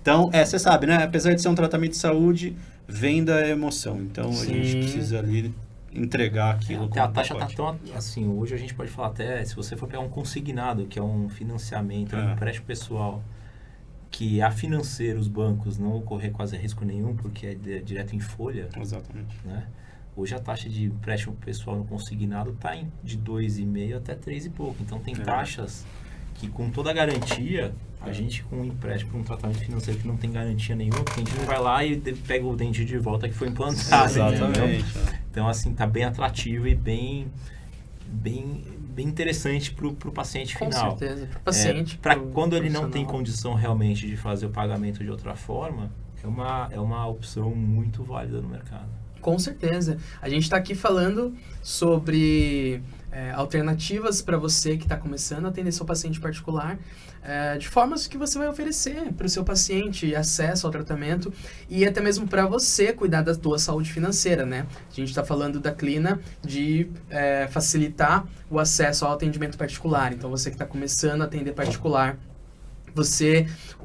Então, você sabe, né? Apesar de ser um tratamento de saúde, venda é emoção. Então, a gente precisa ali entregar aquilo. A taxa está tão assim, hoje a gente pode falar até, se você for pegar um consignado, que é um financiamento, um empréstimo pessoal, que a financeira, os bancos, não ocorrer quase risco nenhum, porque é direto em folha. Exatamente. Né? Hoje a taxa de empréstimo pessoal no consignado está de 2,5 até 3 e pouco. Então tem taxas que, com toda a garantia, a gente com um empréstimo para um tratamento financeiro que não tem garantia nenhuma, porque a gente não vai lá e pega o dente de volta que foi implantado. Exatamente. Então, assim, está bem atrativo e bem interessante para o paciente final. Com certeza, para o paciente. Quando ele não tem condição realmente de fazer o pagamento de outra forma, é uma opção muito válida no mercado. Com certeza. A gente está aqui falando sobre alternativas para você que está começando a atender seu paciente particular, de formas que você vai oferecer para o seu paciente acesso ao tratamento e até mesmo para você cuidar da tua saúde financeira, né? A gente está falando da Clina de facilitar o acesso ao atendimento particular. Então, você que está começando a atender particular,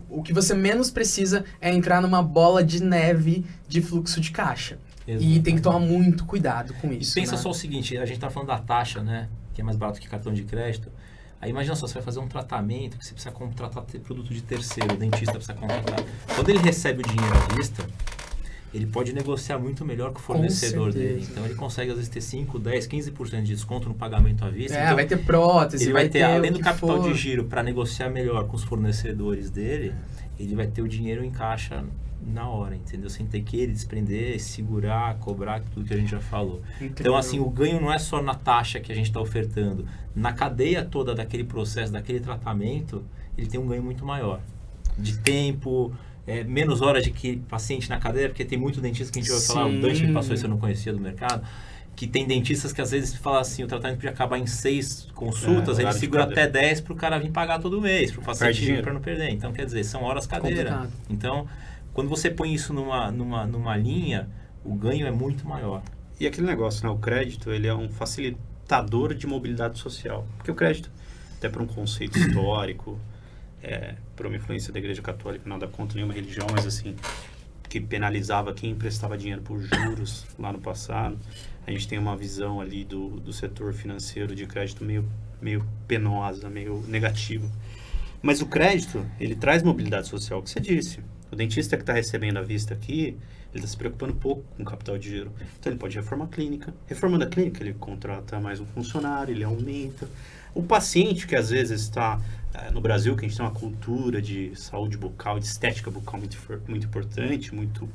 o que você menos precisa é entrar numa bola de neve de fluxo de caixa. Exatamente. E tem que tomar muito cuidado com isso. E pensa só o seguinte, a gente está falando da taxa, né? Que é mais barato que cartão de crédito. Aí imagina só, você vai fazer um tratamento que você precisa contratar produto de terceiro, o dentista precisa contratar. Quando ele recebe o dinheiro à vista, ele pode negociar muito melhor com o fornecedor dele. Então ele consegue às vezes ter 5, 10, 15% de desconto no pagamento à vista. Então, vai ter prótese, ele vai ter além do capital de giro para negociar melhor com os fornecedores dele, ele vai ter o dinheiro em caixa na hora, entendeu? Sem ter que ele desprender, segurar, cobrar, tudo que a gente já falou. Incrível. Então, assim, o ganho não é só na taxa que a gente está ofertando. Na cadeia toda daquele processo, daquele tratamento, ele tem um ganho muito maior. De tempo, menos horas de paciente na cadeira, porque tem muito dentista que a gente vai falar, o Dante me passou isso, eu não conhecia do mercado. que tem dentistas que às vezes falam assim, o tratamento podia acabar em 6 consultas, ele horário de segura cadeira. até 10 para o cara vir pagar todo mês, para o Perde paciente dinheiro. para não perder. Então, quer dizer, são horas cadeira. Complicado. Então, quando você põe isso numa linha, o ganho é muito maior. E aquele negócio, né? O crédito, ele é um facilitador de mobilidade social. Porque o crédito, até por um conceito histórico, por uma influência da Igreja Católica, nada contra nenhuma religião, mas assim, que penalizava quem emprestava dinheiro por juros lá no passado. A gente tem uma visão ali do setor financeiro de crédito meio penosa, meio negativa. Mas o crédito, ele traz mobilidade social, o que você disse. O dentista que está recebendo à vista aqui, ele está se preocupando pouco com capital de giro. Então ele pode reformar a clínica. Reformando a clínica, ele contrata mais um funcionário, ele aumenta. O paciente que às vezes está no Brasil, que a gente tem uma cultura de saúde bucal, de estética bucal muito importante, muito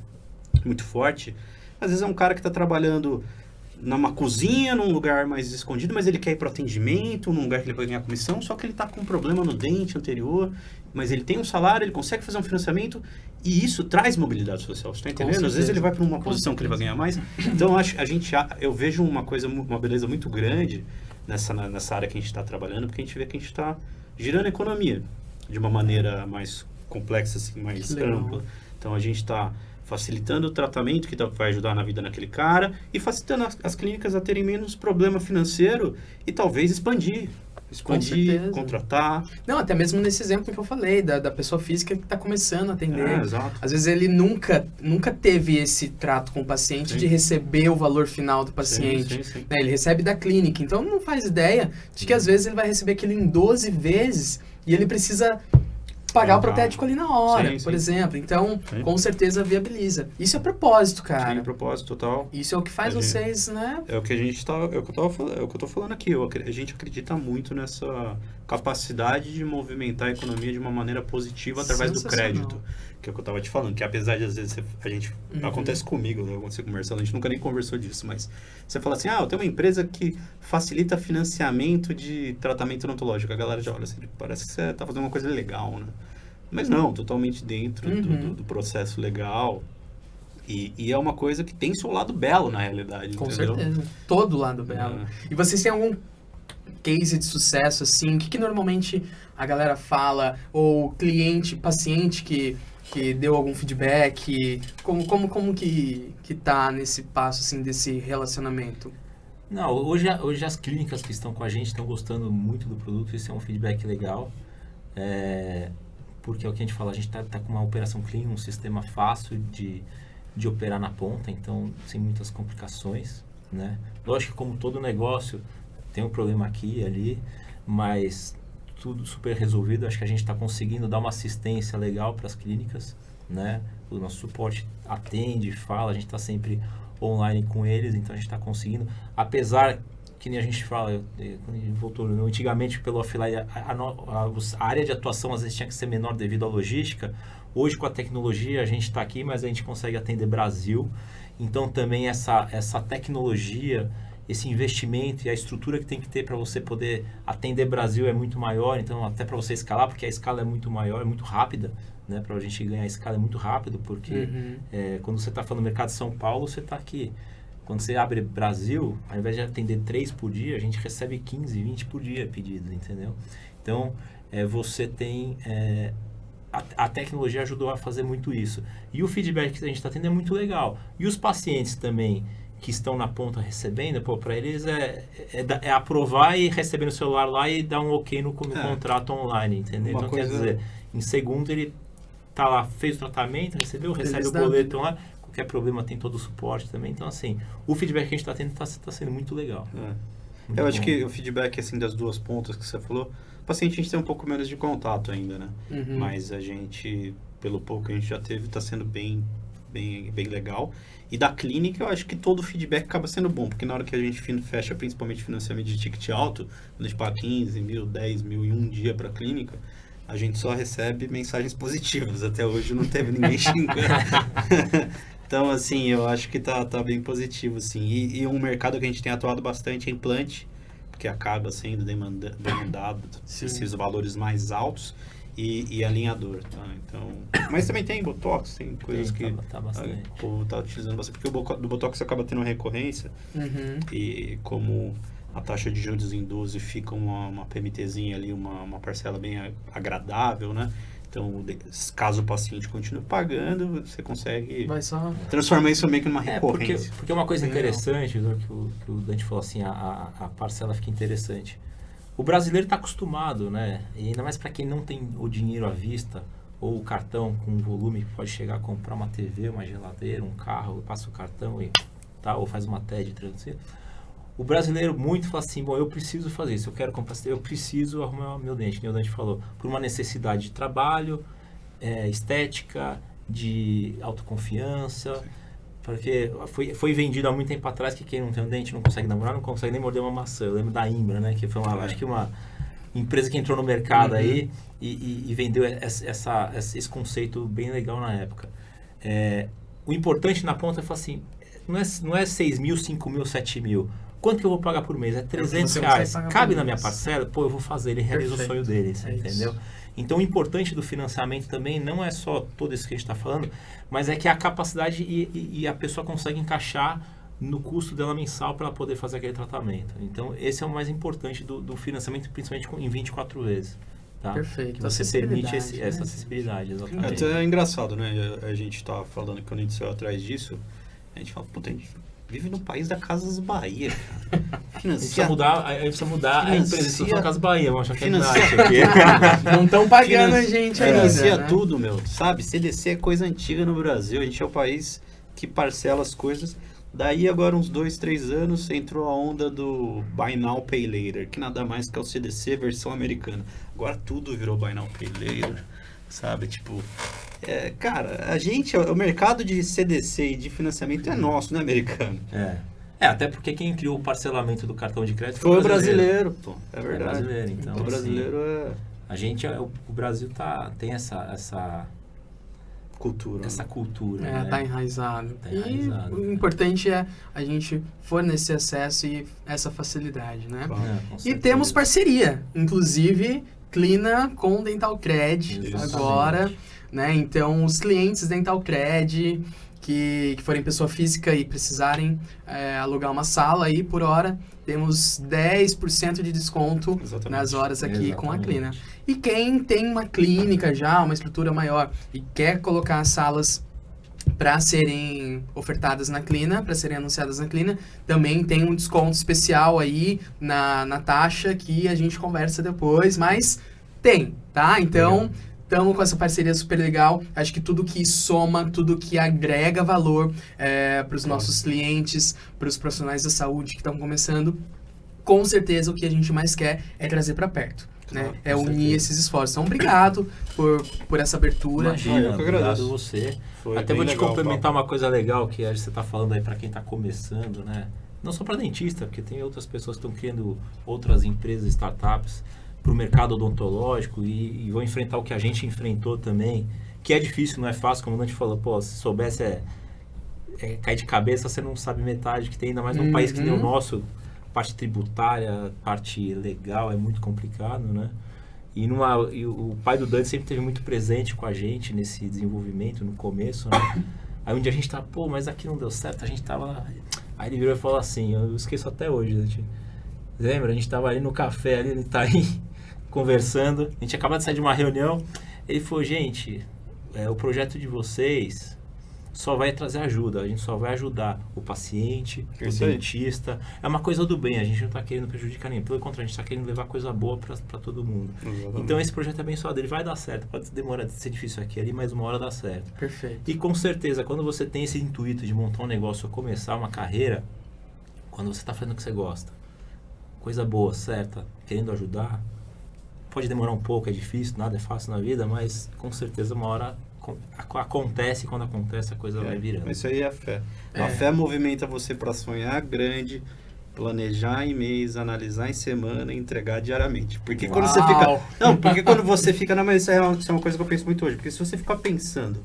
forte. Às vezes é um cara que está trabalhando numa cozinha, num lugar mais escondido, mas ele quer ir para o atendimento, num lugar que ele vai ganhar comissão, só que ele está com um problema no dente anterior, mas ele tem um salário, ele consegue fazer um financiamento, e isso traz mobilidade social, você está entendendo? Às vezes ele vai para uma posição que ele vai ganhar mais. Então eu vejo uma beleza muito grande nessa área que a gente está trabalhando, porque a gente vê que a gente está girando a economia de uma maneira mais complexa, assim, mais ampla. Então a gente está facilitando o tratamento que vai ajudar na vida daquele cara e facilitando as clínicas a terem menos problema financeiro e talvez expandir, contratar. Não, até mesmo nesse exemplo que eu falei, da pessoa física que está começando a atender. Exato. Às vezes ele nunca teve esse trato com o paciente de receber o valor final do paciente. Sim. Né? Ele recebe da clínica, então não faz ideia de que às vezes ele vai receber aquilo em 12 vezes e ele precisa pagar o protético ali na hora, por exemplo. Então, com certeza viabiliza. Isso é propósito, cara. Sim, propósito total. Isso é o que faz vocês, né? É o que a gente tá, é o que eu tô falando aqui. A gente acredita muito nessa capacidade de movimentar a economia de uma maneira positiva através do crédito. Que é o que eu tava te falando, que apesar de às vezes acontece comigo, aconteceu com o Marcelo, a gente nunca nem conversou disso, mas você fala assim, eu tenho uma empresa que facilita financiamento de tratamento odontológico. A galera já olha assim, parece que você tá fazendo uma coisa legal, né? Mas não, totalmente dentro do processo legal. E é uma coisa que tem seu lado belo, na realidade, com entendeu? certeza. Todo lado belo. E vocês têm algum case de sucesso, assim? O que normalmente a galera fala? Ou cliente, paciente que deu algum feedback? Como que tá nesse passo, assim, desse relacionamento? Não, hoje as clínicas que estão com a gente estão gostando muito do produto. Isso é um feedback legal. Porque é o que a gente fala, a gente tá com uma operação clean, um sistema fácil de operar na ponta, então sem muitas complicações, né? Lógico que como todo negócio tem um problema aqui e ali, mas tudo super resolvido. Acho que a gente está conseguindo dar uma assistência legal para as clínicas, né? O nosso suporte atende, fala, a gente está sempre online com eles, então a gente está conseguindo, apesar que nem a gente fala, quando a gente voltou, antigamente pelo offline, a área de atuação às vezes tinha que ser menor devido à logística. Hoje com a tecnologia a gente está aqui, mas a gente consegue atender Brasil. Então também essa tecnologia, esse investimento e a estrutura que tem que ter para você poder atender Brasil é muito maior. Então até para você escalar, porque a escala é muito maior, é muito rápida, né? Para a gente ganhar a escala é muito rápido, porque quando você está falando no mercado de São Paulo, você está aqui. Quando você abre Brasil, ao invés de atender 3 por dia, a gente recebe 15, 20 por dia pedidos, entendeu? Então, você tem... a tecnologia ajudou a fazer muito isso. E o feedback que a gente está tendo é muito legal. E os pacientes também que estão na ponta recebendo, para eles é aprovar e receber no celular lá e dar um ok no contrato online, entendeu? Então, quer dizer, em segundo ele tá lá, fez o tratamento, recebe o boleto lá. Qualquer problema tem todo o suporte também. Então, assim, o feedback que a gente está tendo está sendo muito legal. Eu acho que o feedback, assim, das duas pontas que você falou, o paciente a gente tem um pouco menos de contato ainda, né? Mas a gente, pelo pouco que a gente já teve, está sendo bem legal. E da clínica, eu acho que todo o feedback acaba sendo bom, porque na hora que a gente fecha, principalmente financiamento de ticket alto, quando a gente paga 15 mil, 10 mil em um dia para a clínica, a gente só recebe mensagens positivas. Até hoje não teve ninguém xingando. Então, assim, eu acho que tá bem positivo, assim. E um mercado que a gente tem atuado bastante é implante, porque acaba sendo demandado esses valores mais altos. e alinhador, tá? Então, mas também tem Botox, tem coisas que tá bastante. o povo tá utilizando bastante, porque do Botox acaba tendo recorrência, e como a taxa de juros em 12 fica uma PMTzinha ali, uma parcela bem agradável, né? Então, caso o paciente continue pagando, você consegue transformar isso meio que numa recorrência. Porque uma coisa interessante, que o Dante falou assim, a parcela fica interessante. O brasileiro está acostumado, né? E ainda mais para quem não tem o dinheiro à vista, ou o cartão com volume que pode chegar a comprar uma TV, uma geladeira, um carro, passa o cartão e tal, ou faz uma TED, o brasileiro muito fala assim, bom, eu preciso fazer isso, eu quero comprar, eu preciso arrumar meu dente, como o Dante falou, por uma necessidade de trabalho, estética, de autoconfiança. Sim. Porque foi vendido há muito tempo atrás que quem não tem um dente não consegue namorar, não consegue nem morder uma maçã. Eu lembro da Imbra, né? Que foi acho que uma empresa que entrou no mercado aí e vendeu esse conceito bem legal na época. O importante na ponta é falar assim, não é 6 mil, 5 mil, 7 mil. Quanto que eu vou pagar por mês? É 300 reais. Cabe na minha parcela? Pô, eu vou fazer. Ele realiza o sonho dele, entendeu? Isso. Então, o importante do financiamento também não é só todo isso que a gente está falando, mas é que a capacidade e a pessoa consegue encaixar no custo dela mensal para ela poder fazer aquele tratamento. Então, esse é o mais importante do financiamento, principalmente em 24 vezes. Tá? Perfeito. Que você permite essa acessibilidade, exatamente. É engraçado, né? A gente está falando que quando a gente saiu atrás disso, a gente fala, puta, a gente vive no país da Casas Bahia, cara. A gente precisa mudar a empresa. Isso foi a Casas Bahia, vamos achar que não estão pagando a gente ainda. Financia tudo, meu. Sabe? CDC é coisa antiga no Brasil. A gente é o país que parcela as coisas. Daí, agora, uns 2, 3 anos, entrou a onda do Buy Now, Pay Later, que nada mais que é o CDC versão americana. Agora tudo virou Buy Now, Pay Later, sabe? Tipo... cara, o mercado de CDC e de financiamento é nosso, não é americano. Até porque quem criou o parcelamento do cartão de crédito foi o brasileiro, pô. É verdade. Brasileiro, então, o brasileiro o Brasil tem essa cultura. Essa cultura. Né? Tá enraizado. E o importante é a gente fornecer acesso e essa facilidade, né? E temos parceria, inclusive Clina com Dentalcred agora, né? Então, os clientes Dentalcred que forem pessoa física e precisarem alugar uma sala aí por hora, temos 10% de desconto nas horas aqui com a Clina. E quem tem uma clínica já, uma estrutura maior e quer colocar salas para serem ofertadas na Clina, para serem anunciadas na Clina, também tem um desconto especial aí na taxa que a gente conversa depois, mas tem, tá? Então... Estamos com essa parceria super legal. Acho que tudo que soma, tudo que agrega valor para os nossos clientes, para os profissionais da saúde que estão começando, com certeza o que a gente mais quer é trazer para perto. Né? É unir esses esforços. Então, obrigado por essa abertura. Imagina, obrigado a você. Até vou te complementar uma coisa legal que você está falando aí para quem está começando, né? Não só para dentista, porque tem outras pessoas que estão criando outras empresas, startups, para o mercado odontológico e vão enfrentar o que a gente enfrentou também, que é difícil, não é fácil, como a gente falou, pô, se soubesse cair de cabeça, você não sabe metade que tem, ainda mais num país que nem o nosso, parte tributária, parte legal, é muito complicado, né? E o pai do Dante sempre esteve muito presente com a gente nesse desenvolvimento, no começo, né? Aí um dia a gente tava, pô, mas aqui não deu certo, a gente tava... Aí ele virou e falou assim, eu esqueço até hoje, gente. Lembra? A gente tava ali no café, ali no Itaim, conversando. A gente acabou de sair de uma reunião. Ele falou, gente, o projeto de vocês só vai trazer ajuda. A gente só vai ajudar o paciente, o dentista. É uma coisa do bem. A gente não está querendo prejudicar ninguém. Pelo contrário, a gente está querendo levar coisa boa para todo mundo. Exatamente. Então, esse projeto é abençoado. Ele vai dar certo. Pode demorar de ser difícil aqui ali, mas uma hora dá certo. Perfeito. E com certeza, quando você tem esse intuito de montar um negócio ou começar uma carreira, quando você está fazendo o que você gosta, coisa boa, certa, querendo ajudar, pode demorar um pouco, é difícil, nada é fácil na vida, mas com certeza uma hora acontece, e quando acontece a coisa vai virando. Isso aí é a fé. A fé movimenta você para sonhar grande, planejar em mês, analisar em semana e entregar diariamente. Porque quando você fica... Não, porque quando você fica... Não, mas isso é uma coisa que eu penso muito hoje. Porque se você ficar pensando,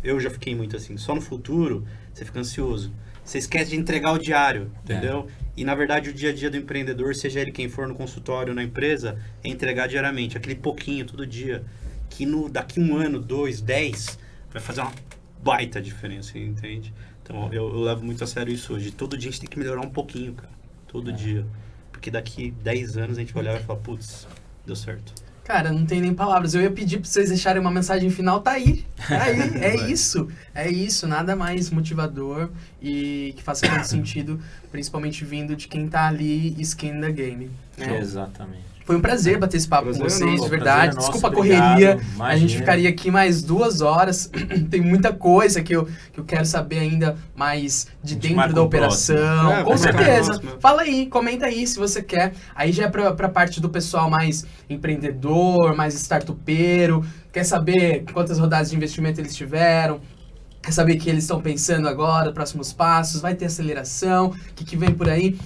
eu já fiquei muito assim, só no futuro, você fica ansioso. Você esquece de entregar o diário, entendeu? E, na verdade, o dia a dia do empreendedor, seja ele quem for no consultório, na empresa, é entregar diariamente. Aquele pouquinho, todo dia. que daqui 1 ano, 2, 10, vai fazer uma baita diferença, entende? Então, eu levo muito a sério isso hoje. Todo dia a gente tem que melhorar um pouquinho, cara. Todo dia. Porque daqui 10 anos a gente vai olhar e falar, putz, deu certo. Cara, não tem nem palavras. Eu ia pedir pra vocês deixarem uma mensagem final, tá aí. Tá aí, é isso. Nada mais motivador e que faça todo sentido, principalmente vindo de quem tá ali skin the game. Né? Exatamente. Foi um prazer bater esse papo com vocês, de verdade. Nosso, Desculpa a obrigado, correria. imagina. A gente ficaria aqui mais 2 horas. Tem muita coisa que eu quero saber ainda mais de dentro da operação. Com certeza. Fala aí, comenta aí se você quer. Aí já é pra parte do pessoal mais empreendedor, mais startupeiro. Quer saber quantas rodadas de investimento eles tiveram. Quer saber o que eles estão pensando agora, próximos passos. Vai ter aceleração. O que vem por aí.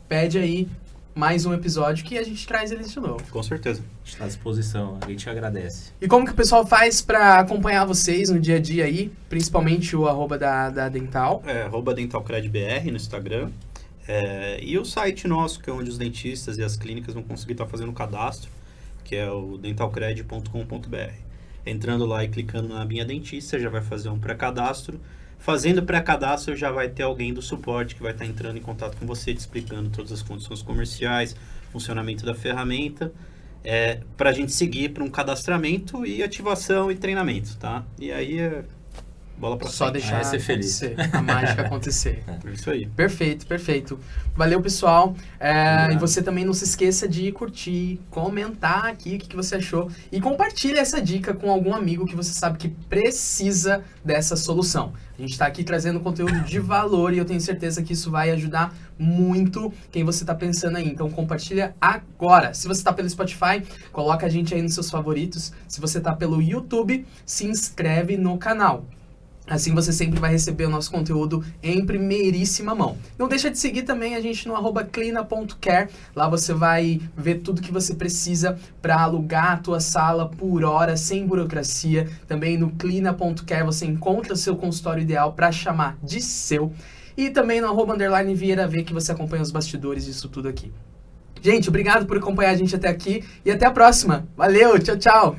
Pede aí mais um episódio que a gente traz eles de novo. Com certeza. A gente está à disposição, a gente agradece. E como que o pessoal faz para acompanhar vocês no dia a dia aí, principalmente o @ da Dental? @dentalcredbr no Instagram. E o site nosso, que é onde os dentistas e as clínicas vão conseguir estar fazendo o cadastro, que é o dentalcred.com.br. Entrando lá e clicando na Minha Dentista, já vai fazer um pré-cadastro. Fazendo pré-cadastro, já vai ter alguém do suporte que vai estar entrando em contato com você, te explicando todas as condições comerciais, funcionamento da ferramenta, para a gente seguir para um cadastramento e ativação e treinamento, tá? E aí bola para só deixar ser feliz. A mágica acontecer. É isso aí. Perfeito. Valeu, pessoal. E você também não se esqueça de curtir, comentar aqui o que você achou e compartilha essa dica com algum amigo que você sabe que precisa dessa solução. A gente está aqui trazendo conteúdo de valor e eu tenho certeza que isso vai ajudar muito quem você está pensando aí. Então compartilha agora. Se você está pelo Spotify, coloca a gente aí nos seus favoritos. Se você está pelo YouTube, se inscreve no canal. Assim você sempre vai receber o nosso conteúdo em primeiríssima mão. Não deixa de seguir também a gente no @clina.care. Lá você vai ver tudo que você precisa para alugar a tua sala por hora, sem burocracia. Também no clina.care você encontra o seu consultório ideal para chamar de seu. E também no @_VieiraV que você acompanha os bastidores disso tudo aqui. Gente, obrigado por acompanhar a gente até aqui e até a próxima. Valeu, tchau. Tchau,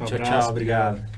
obrigado.